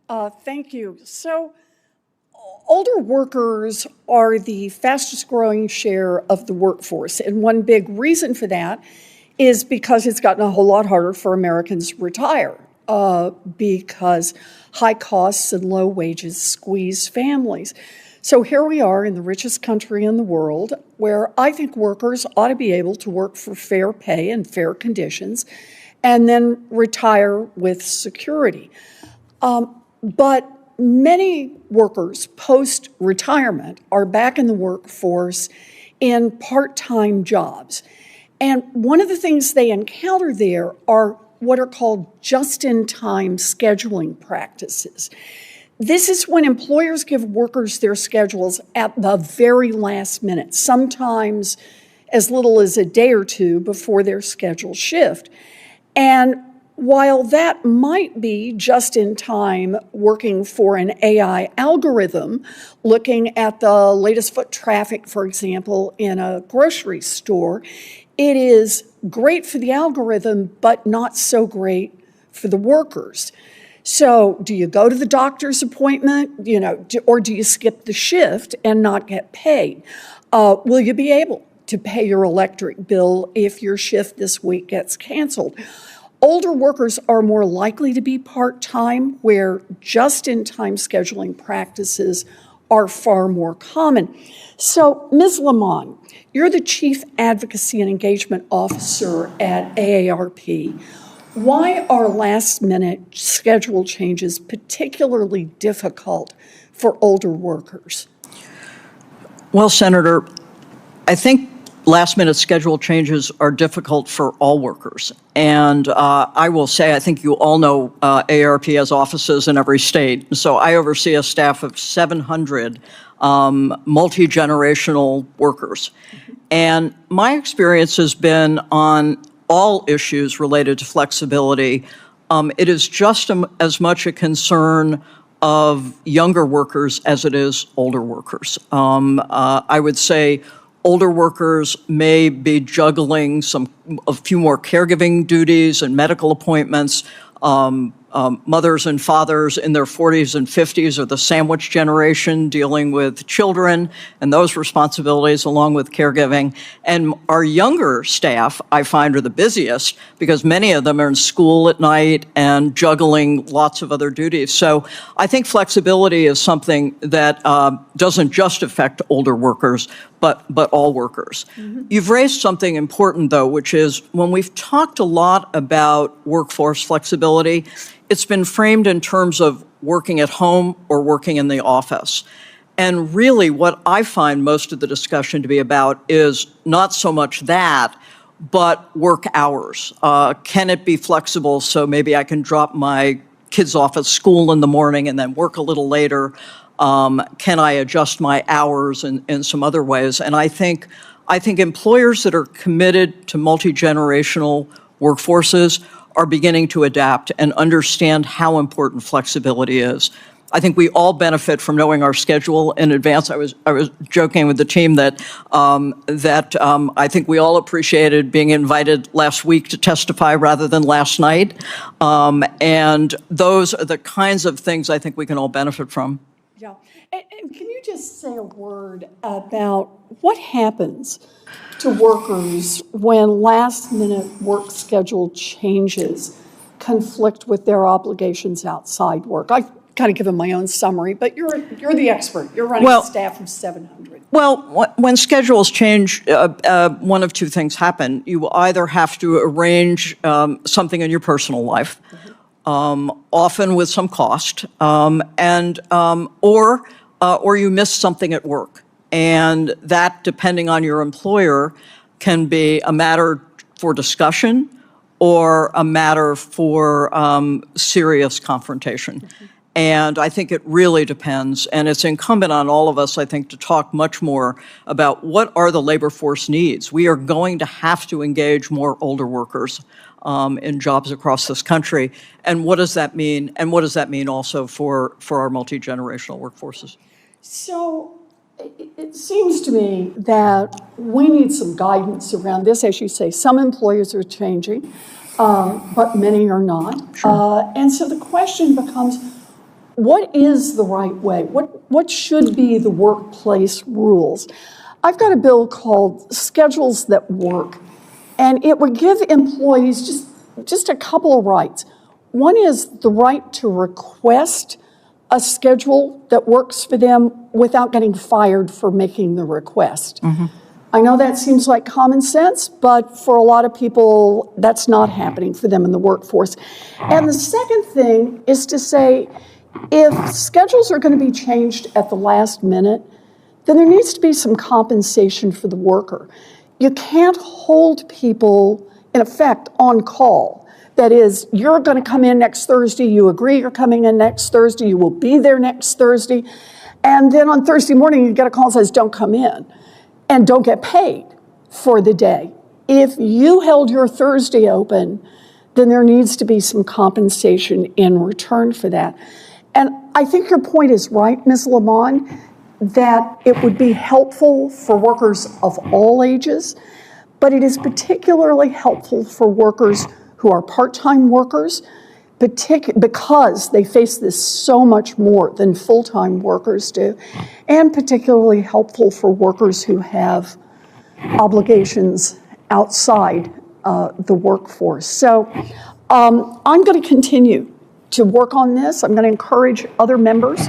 Thank you. So, older workers are the fastest growing share of the workforce. And one big reason for that is because it's gotten a whole lot harder for Americans to retire because high costs and low wages squeeze families. So here we are in the richest country in the world where I think workers ought to be able to work for fair pay and fair conditions and then retire with security. But many workers post-retirement are back in the workforce in part-time jobs. And one of the things they encounter there are what are called just-in-time scheduling practices. This is when employers give workers their schedules at the very last minute, sometimes as little as a day or two before their scheduled shift. And while that might be just in time working for an AI algorithm, looking at the latest foot traffic, for example, in a grocery store, it is great for the algorithm, but not so great for the workers. So do you go to the doctor's appointment, or do you skip the shift and not get paid? Will you be able to pay your electric bill if your shift this week gets canceled? Older workers are more likely to be part-time, where just-in-time scheduling practices are far more common. So, Ms. LeaMond, you're the Chief Advocacy and Engagement Officer at AARP. Why are last-minute schedule changes particularly difficult for older workers? Well, Senator, I think last-minute schedule changes are difficult for all workers. And I will say, I think you all know AARP has offices in every state. So I oversee a staff of 700 multi-generational workers. And my experience has been on all issues related to flexibility. It is just as much a concern of younger workers as it is older workers. I would say older workers may be juggling a few more caregiving duties and medical appointments. Mothers and fathers in their 40s and 50s are the sandwich generation dealing with children and those responsibilities along with caregiving. And our younger staff, I find, are the busiest because many of them are in school at night and juggling lots of other duties. So I think flexibility is something that doesn't just affect older workers, but all workers. Mm-hmm. You've raised something important, though, which is when we've talked a lot about workforce flexibility, it's been framed in terms of working at home or working in the office. And really what I find most of the discussion to be about is not so much that, but work hours. Can it be flexible so maybe I can drop my kids off at school in the morning and then work a little later? Can I adjust my hours in some other ways? And I think employers that are committed to multi-generational workforces are beginning to adapt and understand how important flexibility is. I think we all benefit from knowing our schedule in advance. I was joking with the team that I think we all appreciated being invited last week to testify rather than last night. And those are the kinds of things I think we can all benefit from. Yeah, and can you just say a word about what happens to workers when last-minute work schedule changes conflict with their obligations outside work? I've kind of given my own summary, but you're the expert. You're running a staff of 700. Well, when schedules change, one of two things happen. You either have to arrange something in your personal life, often with some cost, or you miss something at work. And that, depending on your employer, can be a matter for discussion or a matter for serious confrontation. Mm-hmm. And I think it really depends. And it's incumbent on all of us, I think, to talk much more about what are the labor force needs. We are going to have to engage more older workers in jobs across this country. And what does that mean? And what does that mean also for our multi-generational workforces? So it seems to me that we need some guidance around this. As you say, some employers are changing, but many are not. Sure. And so the question becomes, what is the right way? What should be the workplace rules? I've got a bill called Schedules That Work, and it would give employees just a couple of rights. One is the right to request a schedule that works for them without getting fired for making the request. I know that seems like common sense, but for a lot of people, that's not happening for them in the workforce. And the second thing is to say, if schedules are going to be changed at the last minute, then there needs to be some compensation for the worker. You can't hold people, in effect, on call. That is, you're going to come in next Thursday, you agree you're coming in next Thursday, you will be there next Thursday, and then on Thursday morning you get a call that says, don't come in, and don't get paid for the day. If you held your Thursday open, then there needs to be some compensation in return for that. And I think your point is right, Ms. LeaMond, that it would be helpful for workers of all ages, but it is particularly helpful for workers who are part-time workers, because they face this so much more than full-time workers do, and particularly helpful for workers who have obligations outside the workforce. So I'm going to continue to work on this. I'm going to encourage other members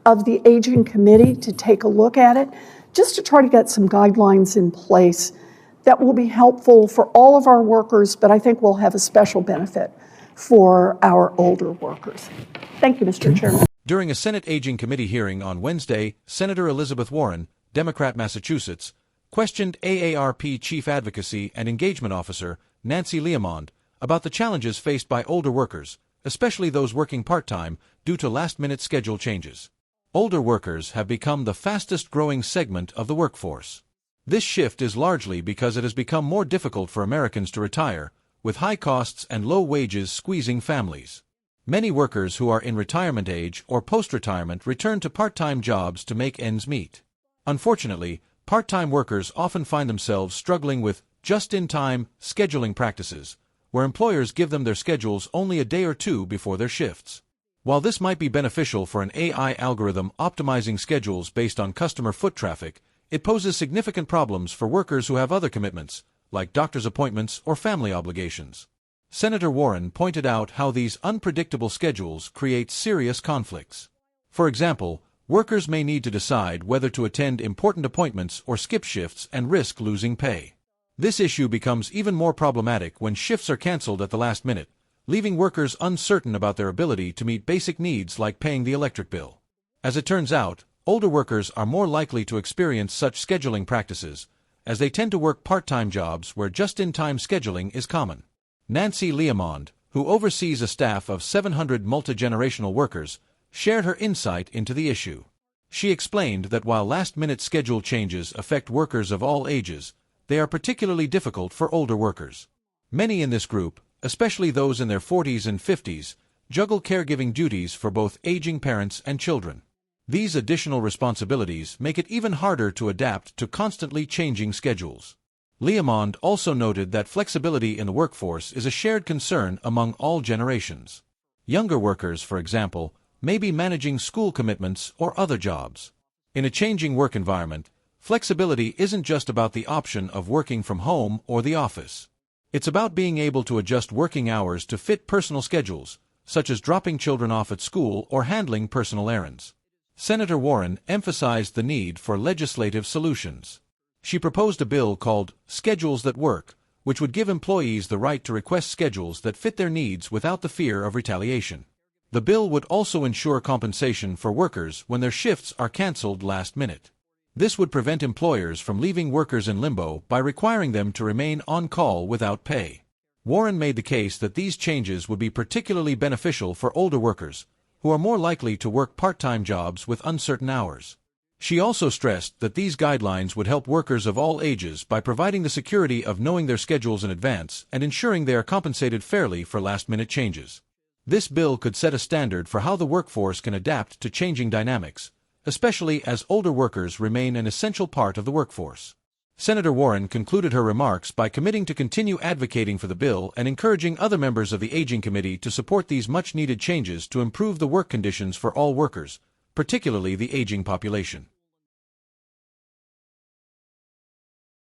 of the Aging Committee to take a look at it, just to try to get some guidelines in place that will be helpful for all of our workers, but I think will have a special benefit for our older workers. Thank you, Mr. Chairman. During a Senate Aging Committee hearing on Wednesday, Senator Elizabeth Warren, Democrat, Massachusetts, questioned AARP Chief Advocacy and Engagement Officer Nancy LeaMond about the challenges faced by older workers, especially those working part-time, due to last-minute schedule changes. Older workers have become the fastest-growing segment of the workforce. This shift is largely because it has become more difficult for Americans to retire, with high costs and low wages squeezing families. Many workers who are in retirement age or post-retirement return to part-time jobs to make ends meet. Unfortunately, part-time workers often find themselves struggling with just-in-time scheduling practices, where employers give them their schedules only a day or two before their shifts. While this might be beneficial for an AI algorithm optimizing schedules based on customer foot traffic, it poses significant problems for workers who have other commitments, like doctor's appointments or family obligations. Senator Warren pointed out how these unpredictable schedules create serious conflicts. For example, workers may need to decide whether to attend important appointments or skip shifts and risk losing pay. This issue becomes even more problematic when shifts are canceled at the last minute, leaving workers uncertain about their ability to meet basic needs like paying the electric bill. As it turns out, older workers are more likely to experience such scheduling practices, as they tend to work part-time jobs where just-in-time scheduling is common. Nancy LeaMond, who oversees a staff of 700 multi-generational workers, shared her insight into the issue. She explained that while last-minute schedule changes affect workers of all ages, they are particularly difficult for older workers. Many in this group, especially those in their 40s and 50s, juggle caregiving duties for both aging parents and children. These additional responsibilities make it even harder to adapt to constantly changing schedules. LeaMond also noted that flexibility in the workforce is a shared concern among all generations. Younger workers, for example, may be managing school commitments or other jobs. In a changing work environment, flexibility isn't just about the option of working from home or the office. It's about being able to adjust working hours to fit personal schedules, such as dropping children off at school or handling personal errands. Senator Warren emphasized the need for legislative solutions. She proposed a bill called Schedules That Work, which would give employees the right to request schedules that fit their needs without the fear of retaliation. The bill would also ensure compensation for workers when their shifts are canceled last minute. This would prevent employers from leaving workers in limbo by requiring them to remain on call without pay. Warren made the case that these changes would be particularly beneficial for older workers, who are more likely to work part-time jobs with uncertain hours. She also stressed that these guidelines would help workers of all ages by providing the security of knowing their schedules in advance and ensuring they are compensated fairly for last-minute changes. This bill could set a standard for how the workforce can adapt to changing dynamics, especially as older workers remain an essential part of the workforce. Senator Warren concluded her remarks by committing to continue advocating for the bill and encouraging other members of the Aging Committee to support these much-needed changes to improve the work conditions for all workers, particularly the aging population.